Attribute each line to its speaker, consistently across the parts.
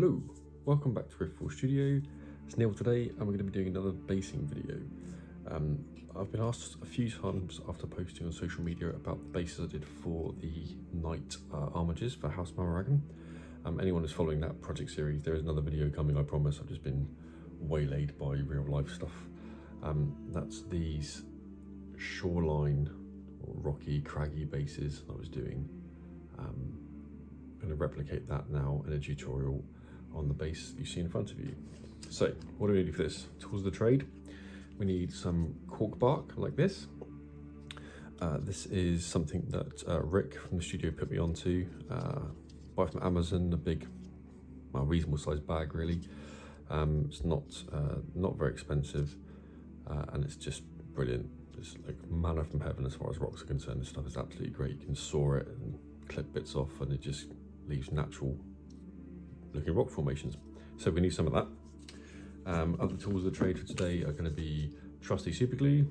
Speaker 1: Hello, welcome back to Riftfall Studio. It's Neil today and we're going to be doing another basing video. I've been asked a few times after posting on social media about the bases I did for the Knight armages for House Mamaragon. Anyone who's following that project series, there is another video coming, I promise. I've just been waylaid by real life stuff. That's these shoreline or rocky, craggy bases I was doing. I'm going to replicate that now in a tutorial on the base you see in front of you. So what do we need for this? Tools of the trade. We need some cork bark like this. This is something that Rick from the studio put me onto. Buy from Amazon, a big, well, reasonable sized bag really. It's not very expensive, and it's just brilliant. It's like manna from heaven as far as rocks are concerned. This stuff is absolutely great. You can saw it and clip bits off, and it just leaves natural looking rock formations. So we need some of that. Other tools of the trade for today are going to be trusty super glue,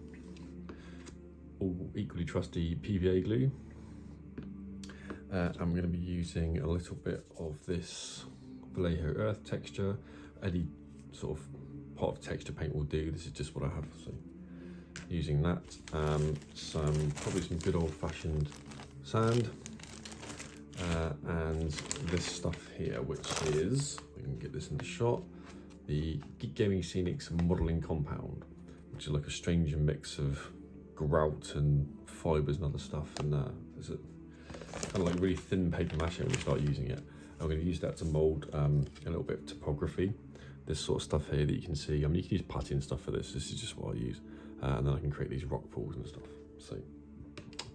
Speaker 1: all equally trusty PVA glue. I'm going to be using a little bit of this Vallejo earth texture. Any sort of pot of texture paint will do. This is just what I have, so using that. Probably some good old-fashioned sand. And this stuff here, which is, we can get this in the shot, the Geek Gaming Scenics modelling compound, which is like a strange mix of grout and fibres and other stuff, and it's kind of like really thin paper mache when you start using it. I'm going to use that to mould a little bit of topography, this sort of stuff here that you can see. I mean, you can use putty and stuff for this. This is just what I use, and then I can create these rock pools and stuff. So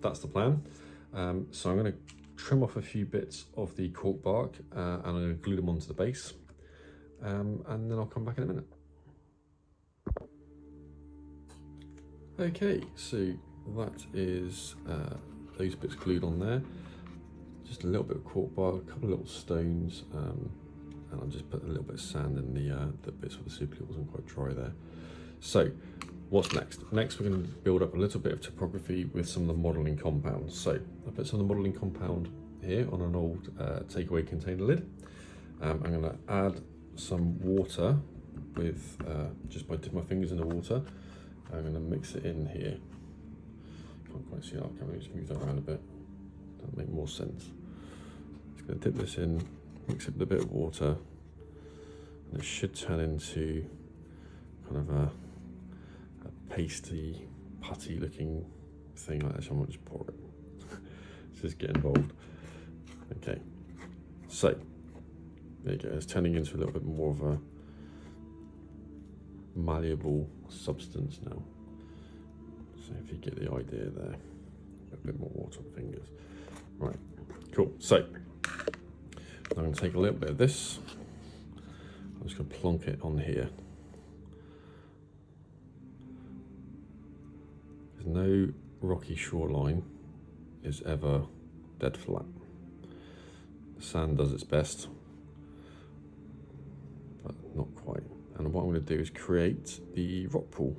Speaker 1: that's the plan. So I'm going to trim off a few bits of the cork bark and I'm going to glue them onto the base, and then I'll come back in a minute. Okay, so that is those bits glued on there. Just a little bit of cork bark, a couple of little stones, and I'll just put a little bit of sand in the bits where the super glue wasn't quite dry there. So what's next? Next we're going to build up a little bit of topography with some of the modelling compounds. So I put some of the modelling compound here on an old takeaway container lid. I'm going to add some water with, just by dipping my fingers in the water, I'm going to mix it in here. Can't quite see that, can we just move that around a bit? That'll make more sense. Just going to dip this in, mix it with a bit of water, and it should turn into kind of a pasty, putty looking thing like this. I might just pour it. Just get involved. Okay, so there you go. It's turning into a little bit more of a malleable substance now. So if you get the idea there, a bit more water on the fingers. Right, cool. So I'm going to take a little bit of this. I'm just going to plonk it on here. There's no rocky shoreline is ever dead flat. The sand does its best, but not quite. And what I'm going to do is create the rock pool.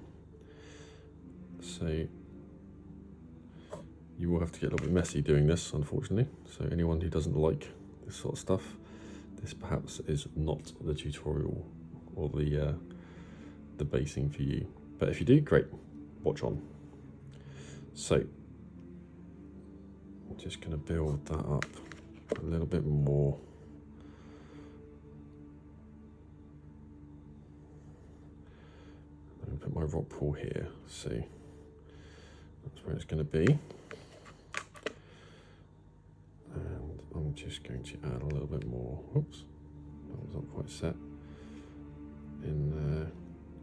Speaker 1: So you will have to get a little bit messy doing this, unfortunately. So anyone who doesn't like this sort of stuff, this perhaps is not the tutorial or the basing for you. But if you do, great, watch on. So I'm just going to build that up a little bit more. I'm going to put my rock pool here, see, that's where it's going to be. And I'm just going to add a little bit more, oops, that was not quite set, in there,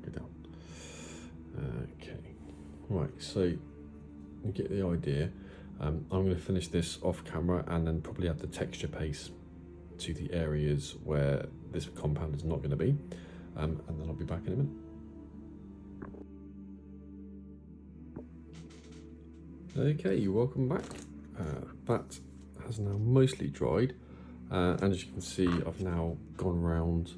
Speaker 1: go down. Okay, right, so you get the idea. I'm going to finish this off camera and then probably add the texture paste to the areas where this compound is not going to be, and then I'll be back in a minute. Okay, welcome back. That has now mostly dried, and as you can see, I've now gone around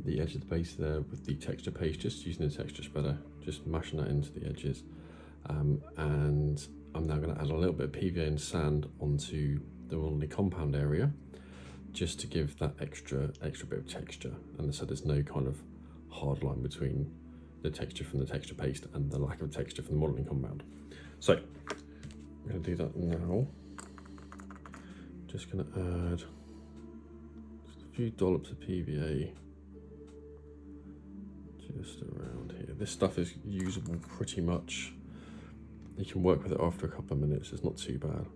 Speaker 1: the edge of the base there with the texture paste, just using the texture spreader, just mashing that into the edges, and I'm now going to add a little bit of PVA and sand onto the modelling compound area. just to give that extra bit of texture, and so there's no kind of hard line between the texture from the texture paste and the lack of texture from the modeling compound. So I'm going to do that now. Just going to add just a few dollops of PVA just around here. This stuff is usable pretty much. You can work with it after a couple of minutes, it's not too bad.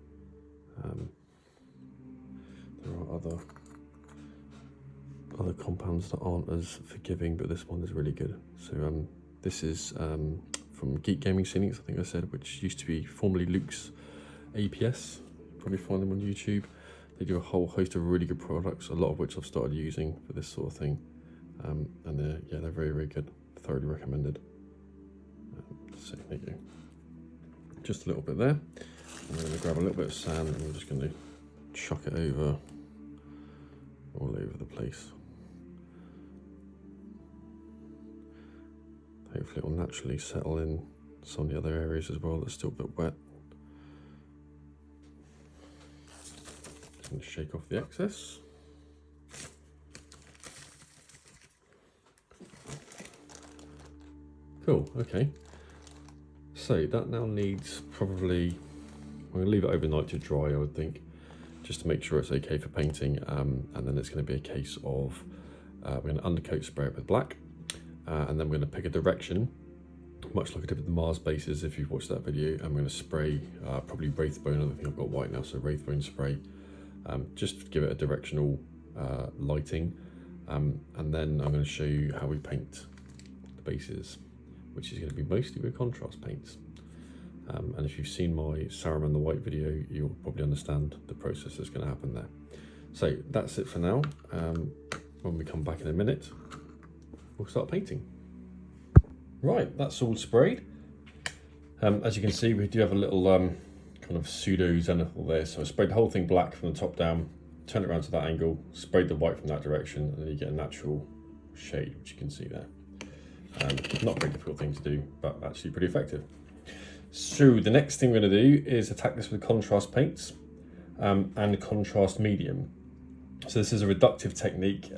Speaker 1: There are other compounds that aren't as forgiving, but this one is really good. So this is from Geek Gaming Ceilings, I think I said, which used to be formerly Luke's APS. You probably find them on YouTube. They do a whole host of really good products, a lot of which I've started using for this sort of thing. And they're very, very good. Thoroughly recommended. So there you go. Just a little bit there. I'm going to grab a little bit of sand and I'm just going to chuck it over all over the place. Hopefully it will naturally settle in some of the other areas as well that's still a bit wet. Just going to shake off the excess. Cool, okay. So that now needs probably, I'm going to leave it overnight to dry, I would think, just to make sure it's okay for painting, and then it's going to be a case of we're going to undercoat spray it with black, and then we're going to pick a direction, much like I did with the Mars bases if you've watched that video. I'm going to spray probably Wraithbone. I think I've got white now, so Wraithbone spray, just to give it a directional lighting, and then I'm going to show you how we paint the bases, which is going to be mostly with contrast paints. And if you've seen my Saruman the White video, you'll probably understand the process that's going to happen there. So that's it for now. When we come back in a minute, we'll start painting. Right, that's all sprayed. As you can see, we do have a little kind of pseudo zenithal there. So I sprayed the whole thing black from the top down, turned it around to that angle, sprayed the white from that direction, and then you get a natural shade, which you can see there. Not a very difficult thing to do, but actually pretty effective. So the next thing we're going to do is attack this with contrast paints and contrast medium. So this is a reductive technique,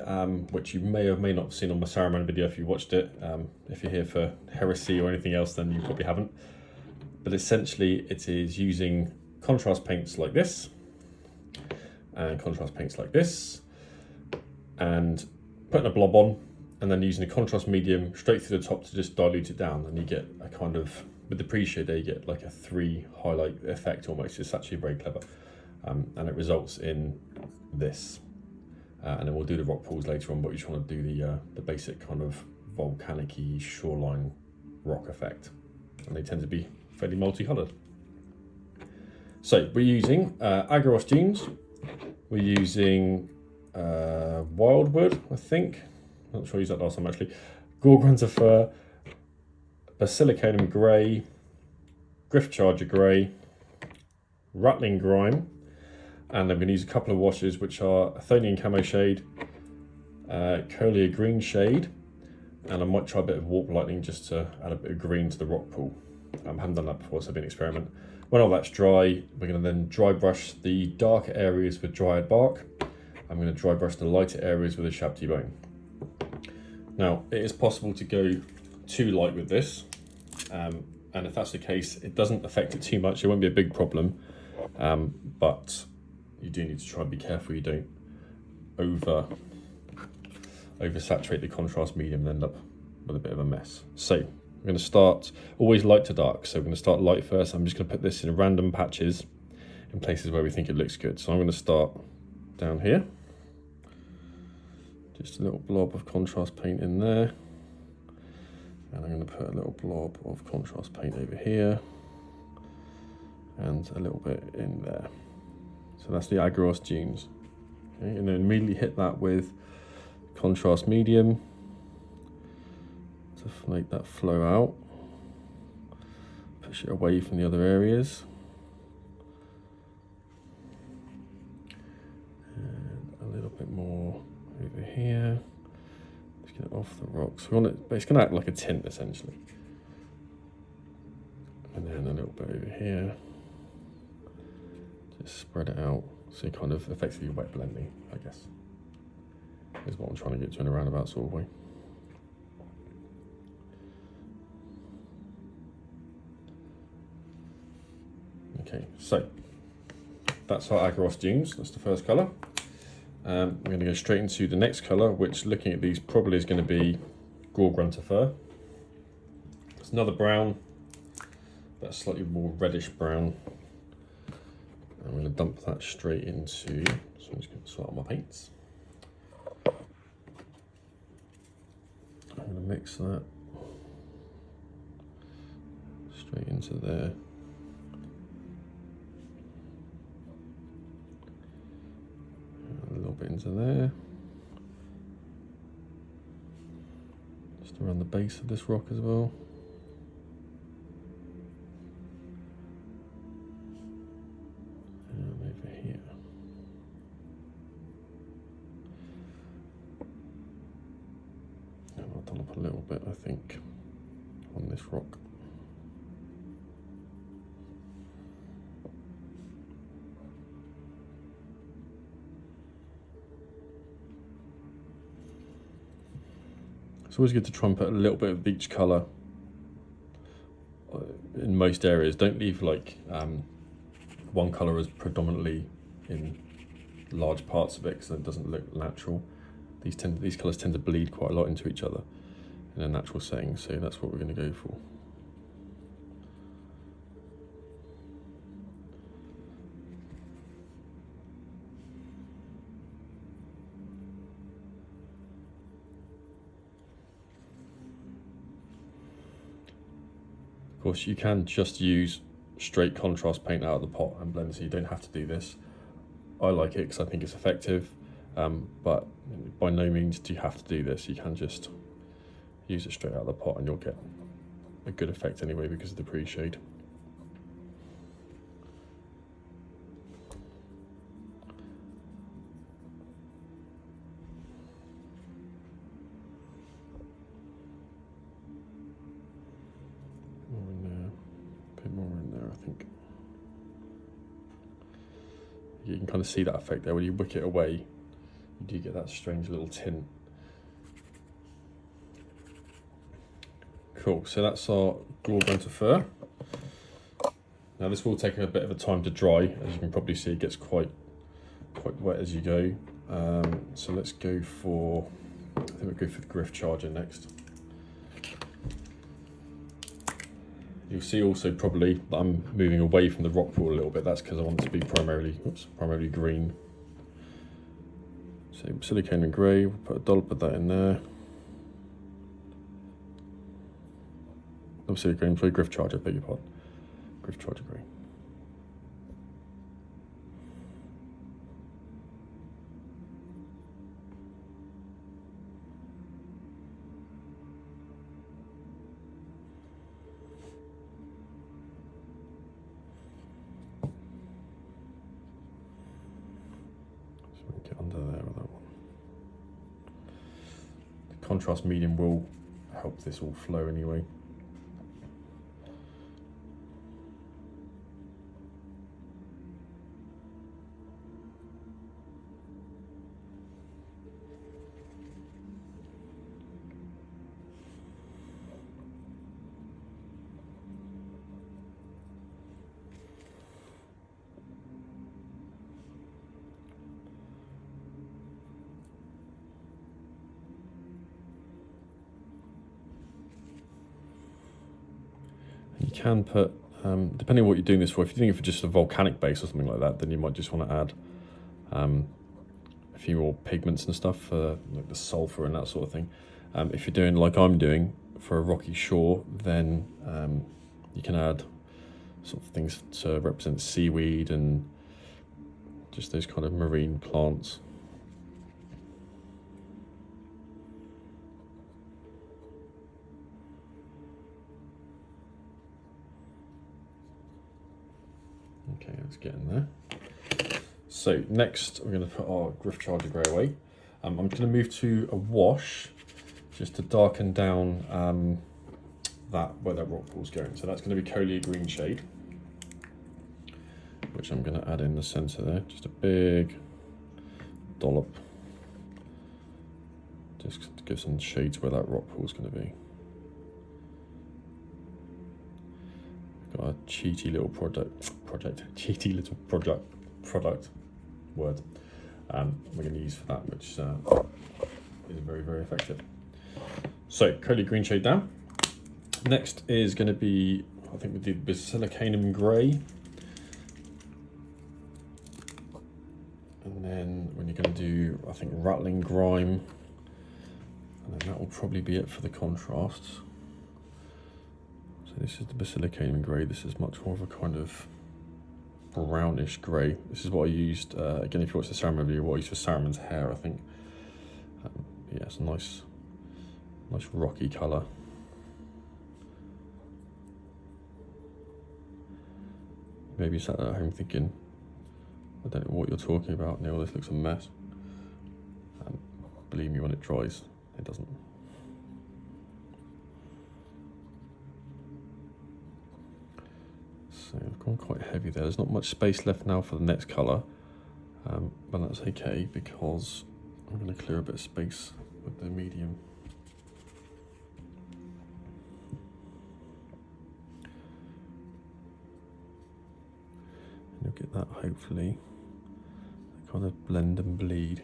Speaker 1: which you may or may not have seen on my Saruman video if you watched it. If you're here for Heresy or anything else, then you probably haven't. But essentially it is using contrast paints like this and contrast paints like this and putting a blob on, and then using a contrast medium straight through the top to just dilute it down, and you get a kind of, with the pre-shade there, you get like a 3 highlight effect almost. It's actually very clever, and it results in this. And then we'll do the rock pools later on, but we just want to do the basic kind of volcanic-y shoreline rock effect, and they tend to be fairly multicolored. So we're using Agarose dunes, we're using wildwood, I think. Not sure I used that last time actually. Gorgrunter fir, Basilicanum grey, Griffcharger grey, Rattling grime, and I'm going to use a couple of washes which are Athonian camo shade, Colia green shade, and I might try a bit of warp lightning just to add a bit of green to the rock pool. I haven't done that before, so it'll be an experiment. When all that's dry, we're going to then dry brush the darker areas with Dryad bark. I'm going to dry brush the lighter areas with a Shabti bone. Now, it is possible to go too light with this, and if that's the case, it doesn't affect it too much. It won't be a big problem, but you do need to try and be careful you don't oversaturate the contrast medium and end up with a bit of a mess. So I'm going to start always light to dark. So we're going to start light first. I'm just going to put this in random patches in places where we think it looks good. So I'm going to start down here. Just a little blob of contrast paint in there. And I'm going to put a little blob of contrast paint over here. And a little bit in there. So that's the Agarose dunes. Okay, and then immediately hit that with contrast medium to make that flow out. Push it away from the other areas. And a little bit more over here. Just get it off the rocks. We want it, but it's going to act like a tint essentially. And then a little bit over here. Just spread it out So you're kind of effectively wet blending, I guess, is what I'm trying to get to in a roundabout sort of way. Okay, so that's our Agros dunes. That's the first colour. We're going to go straight into the next colour, which, looking at these, probably is going to be Grunter Fur. It's another brown, but a slightly more reddish brown. I'm going to dump that straight into, so I'm just going to sort out my paints. I'm going to mix that straight into there. A little bit into there. Just around the base of this rock as well. And over here. And I've done up a little bit, I think, on this rock. It's always good to try and put a little bit of each colour in most areas. Don't leave like one colour as predominantly in large parts of it, because it doesn't look natural. These colours tend to bleed quite a lot into each other in a natural setting, so that's what we're going to go for. Of course, you can just use straight contrast paint out of the pot and blend, so you don't have to do this. I like it because I think it's effective, but by no means do you have to do this. You can just use it straight out of the pot and you'll get a good effect anyway because of the pre-shade. More in there, I think. You can kind of see that effect there. When you wick it away, you do get that strange little tint. Cool, so that's our Grunter Fur. Now this will take a bit of a time to dry. As you can probably see, it gets quite wet as you go. So let's go for, I think we'll go for the Griff Charger next. You'll see also probably that I'm moving away from the rock pool a little bit. That's because I want it to be primarily green. So silicone and grey, we'll put a dollop of that in there. Oh, silicone, sorry, Griff Charger, beg your pardon. Griff Charger grey. Get under there with that one. The contrast medium will help this all flow anyway. You can put, depending on what you're doing this for, if you're doing it for just a volcanic base or something like that, then you might just want to add a few more pigments and stuff for like the sulfur and that sort of thing. If you're doing like I'm doing for a rocky shore, then you can add sort of things to represent seaweed and just those kind of marine plants. Okay, let's get in there. So next we're going to put our Griff Charger grey away. I'm going to move to a wash just to darken down where that rock pool's going. So that's going to be Colia green shade, which I'm going to add in the centre there, just a big dollop, just to give some shade to where that rock pool is going to be. Got a cheaty little product word we're going to use for that, which is very, very effective. So curly green shade down. Next is going to be, I think we did Basilicanum grey. And then when you're going to do, I think, Rattling Grime. And then that will probably be it for the contrasts. So this is the Basilicanum grey. This is much more of a kind of brownish grey. This is what I used, again, if you watch the Saruman video, what I used for Saruman's hair, I think. Yeah, it's a nice rocky colour. Maybe you sat at home thinking, I don't know what you're talking about, Neil, this looks a mess. Believe me, when it dries, it doesn't. So I've gone quite heavy there. There's not much space left now for the next colour, but that's okay because I'm going to clear a bit of space with the medium. And you'll get that, hopefully, kind of blend and bleed.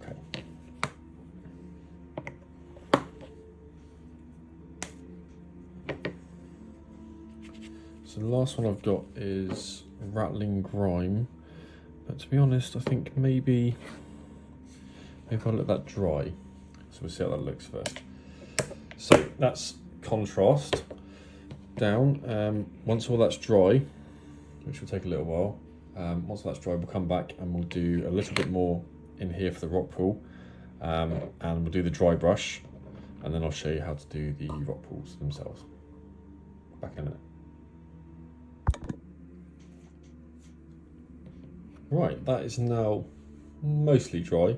Speaker 1: Okay. So the last one I've got is Rattling Grime, but to be honest, I think maybe I'll let that dry. So we'll see how that looks first. So that's contrast down. Once all that's dry, which will take a little while, once that's dry, we'll come back and we'll do a little bit more in here for the rock pool, and we'll do the dry brush, and then I'll show you how to do the rock pools themselves. Back in a minute. Right, that is now mostly dry.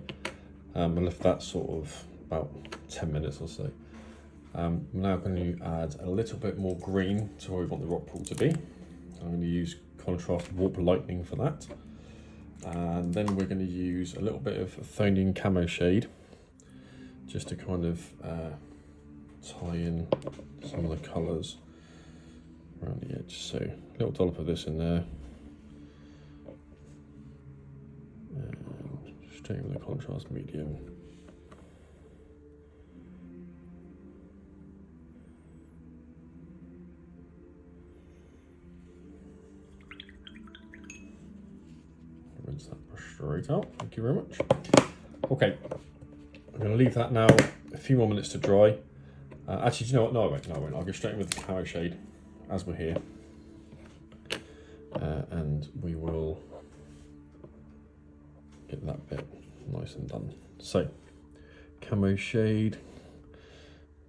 Speaker 1: I'll left that sort of about 10 minutes or so. I'm now going to add a little bit more green to where we want the rock pool to be. I'm going to use contrast warp lightning for that. And then we're going to use a little bit of Thonian camo shade just to kind of tie in some of the colours around the edge. So a little dollop of this in there. And straight with the contrast medium. Rinse that brush straight out. Thank you very much. Okay, I'm going to leave that now a few more minutes to dry. Actually, do you know what? No, I won't. No, I won't. I'll go straight in with the camo shade as we're here, and we will get that bit nice and done. So, camo shade.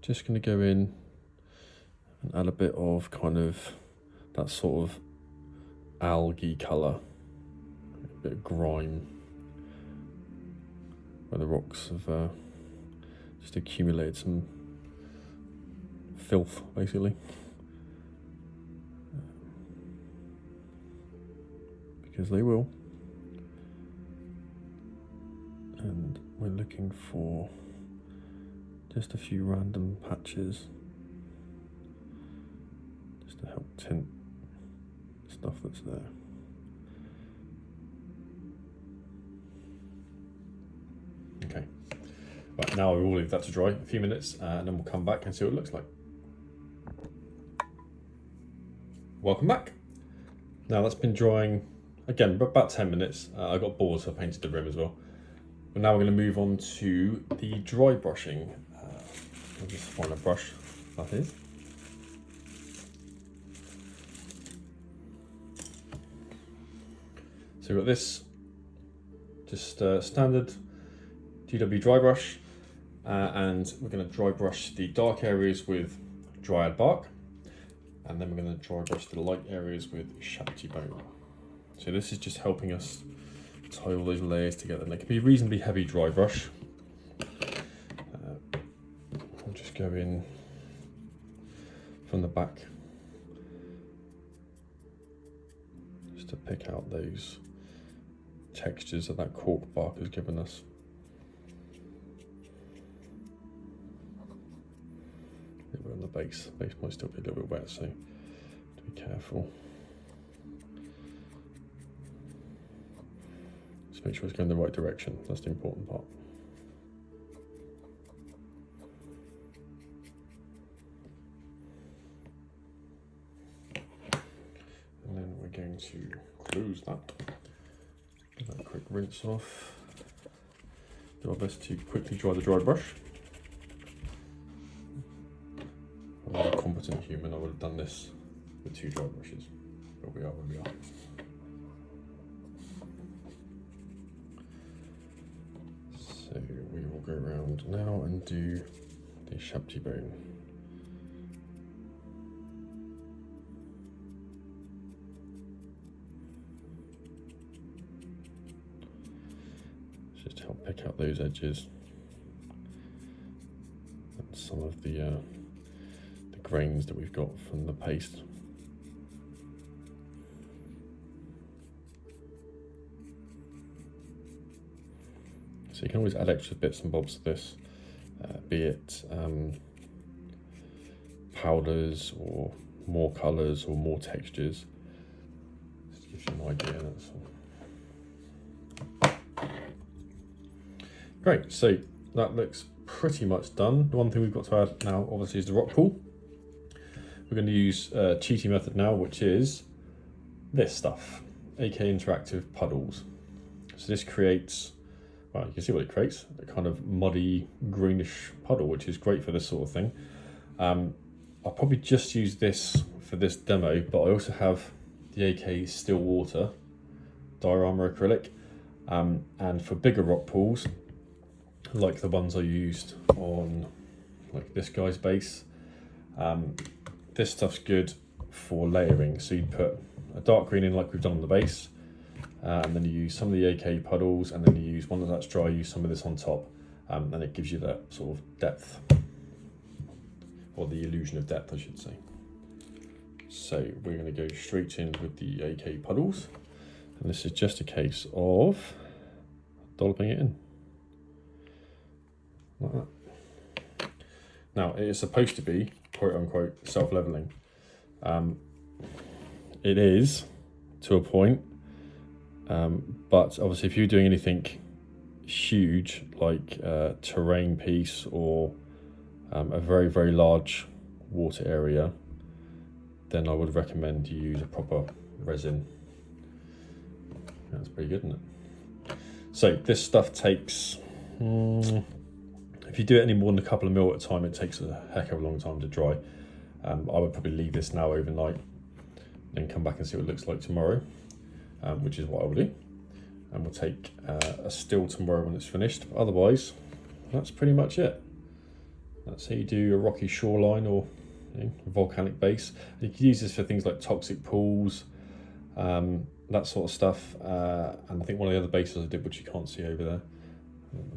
Speaker 1: Just going to go in and add a bit of kind of that sort of algae colour. Bit of grime where the rocks have just accumulated some filth, basically, because they will. And we're looking for just a few random patches just to help tint stuff that's there. Okay, right, now we'll leave that to dry a few minutes, and then we'll come back and see what it looks like. Welcome back. Now that's been drying again about 10 minutes. I got bored, so I painted the rim as well. now we're going to move on to the dry brushing. I'll just find a brush, that is. So we've got this, just standard GW dry brush, and we're going to dry brush the dark areas with dryad bark, and then we're going to dry brush the light areas with shapty bone. So this is just helping us tie all those layers together, and it can be a reasonably heavy dry brush. I'll just go in from the back just to pick out those textures that cork bark has given us. We're on the base. The base might still be a little bit wet, so be careful. Just make sure it's going in the right direction. That's the important part. And then we're going to close that. Give that a quick rinse off. Do our best to quickly dry the dry brush. If I were a competent human, I would have done this with 2 dry brushes, but we are where we are. So we will go around now and do the shapty bone. Just help pick out those edges and some of the grains that we've got from the paste. So you can always add extra bits and bobs to this, be it powders or more colours or more textures. Just gives you an idea, that's all. Great, so that looks pretty much done. The one thing we've got to add now obviously is the rock pool. We're going to use a cheaty method now, which is this stuff, aka interactive puddles. So this creates, well, you can see what it creates, a kind of muddy greenish puddle, which is great for this sort of thing. I'll probably just use this for this demo, but I also have the AK still water diorama acrylic, and for bigger rock pools, like the ones I used on like this guy's base, this stuff's good for layering. So you put a dark green in like we've done on the base, and then you use some of the AK puddles, and then you use one that's dry, you use some of this on top, and it gives you that sort of depth, or the illusion of depth I should say. So we're going to go straight in with the AK puddles, and this is just a case of dolloping it in like that. Now it is supposed to be quote unquote self-leveling. It is to a point, but obviously if you're doing anything huge like a terrain piece or a very, very large water area, then I would recommend you use a proper resin. That's pretty good, isn't it? So this stuff takes, if you do it any more than a couple of mil at a time, it takes a heck of a long time to dry. I would probably leave this now overnight, then come back and see what it looks like tomorrow, which is what I will do. And we'll take a still tomorrow when it's finished. But otherwise, that's pretty much it. That's how you do a rocky shoreline or a volcanic base. And you can use this for things like toxic pools, that sort of stuff. And I think one of the other bases I did, which you can't see over there,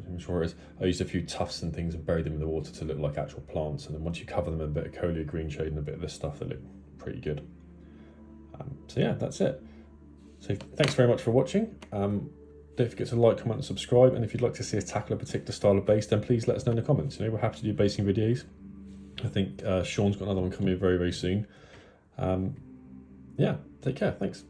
Speaker 1: I'm sure it is, I used a few tufts and things and buried them in the water to look like actual plants. And then once you cover them in a bit of coleoid green shade and a bit of this stuff, they look pretty good. So yeah, that's it. So thanks very much for watching. Don't forget to like, comment and subscribe, and if you'd like to see us tackle a particular style of base, then please let us know in the comments. We're happy to do basing videos. I think Sean's got another one coming very, very soon. Yeah, take care, thanks.